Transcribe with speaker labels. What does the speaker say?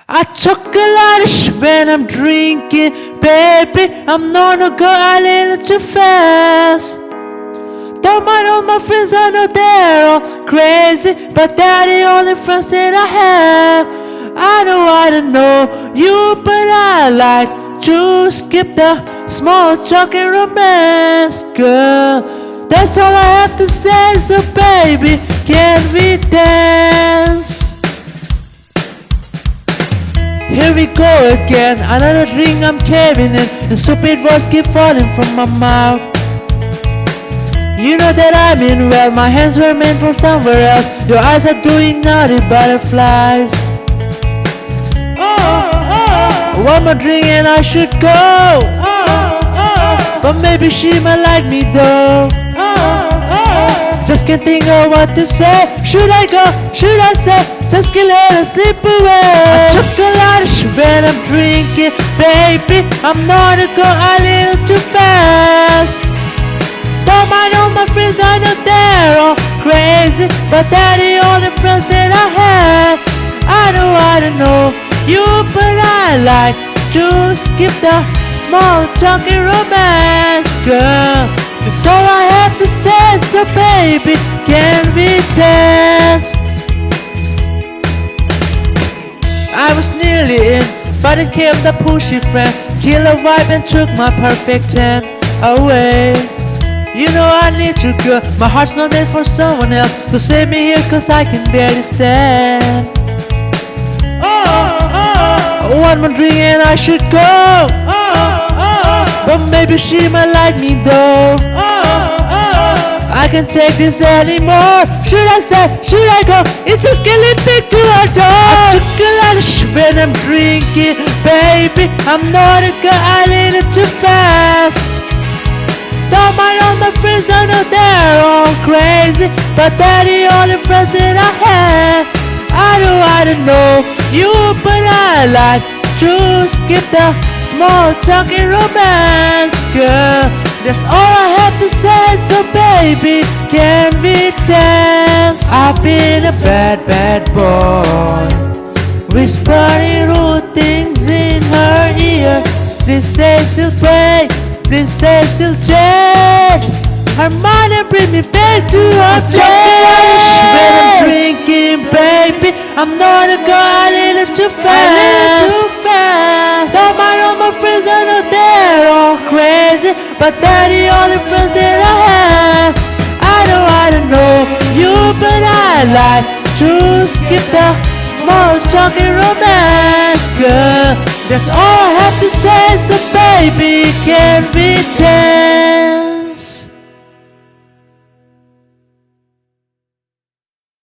Speaker 1: I chocolate when I'm drinking, baby. I'm not a girl, I little too fast. Don't mind all my friends, I know they're all crazy, but they're the only friends that I have. I don't know you, but I like to skip the small talk and romance, girl. That's all I have to say, so baby, can we dance? Here we go again, another drink I'm caving in. The stupid words keep falling from my mouth. You know that I mean well, my hands were meant for somewhere else. Your eyes are doing naughty butterflies. One more drink and I should go. But maybe she might like me though. Just can't think of what to say. Should I go? Should I say? Just can't let her slip away. I took a lot of shit when I'm drinking, baby. I'm not a girl, a little too fast. Don't mind all my friends, I know they're all crazy, but they're the only friends that I have. I don't know you, but I like to skip the small talk and romance, girl. That's all I have to say, so baby, can we dance? I was nearly in, but then came the pushy friend, killed a vibe and took my perfect 10 away. You know I need you, girl, my heart's not made for someone else. So save me here, cause I can barely stand. One more drink and I should go. But maybe she might like me though. I can't take this anymore. Should I stay? Should I go? It's just getting big to our door. I took a lot of shit when I'm drinking, baby. I'm not a girl, I little too fast. Don't mind all my friends, I know they're all crazy, but they're the only friends that I have. I don't know you, but I like to skip the small talk and romance, girl. That's all I have to say, so baby, can we dance? I've been a bad, bad boy, whispering rude things in her ear. Please say she'll pray, please say she'll change her mind and bring me back to her place. When I'm drinking, baby, I'm not a girl, a little too fast. Don't mind all my friends, I know they're all crazy, but they're the only friends that I have. I don't know you, but I like to skip the small talk and romance, girl. That's all I have to say, so baby, can we dance?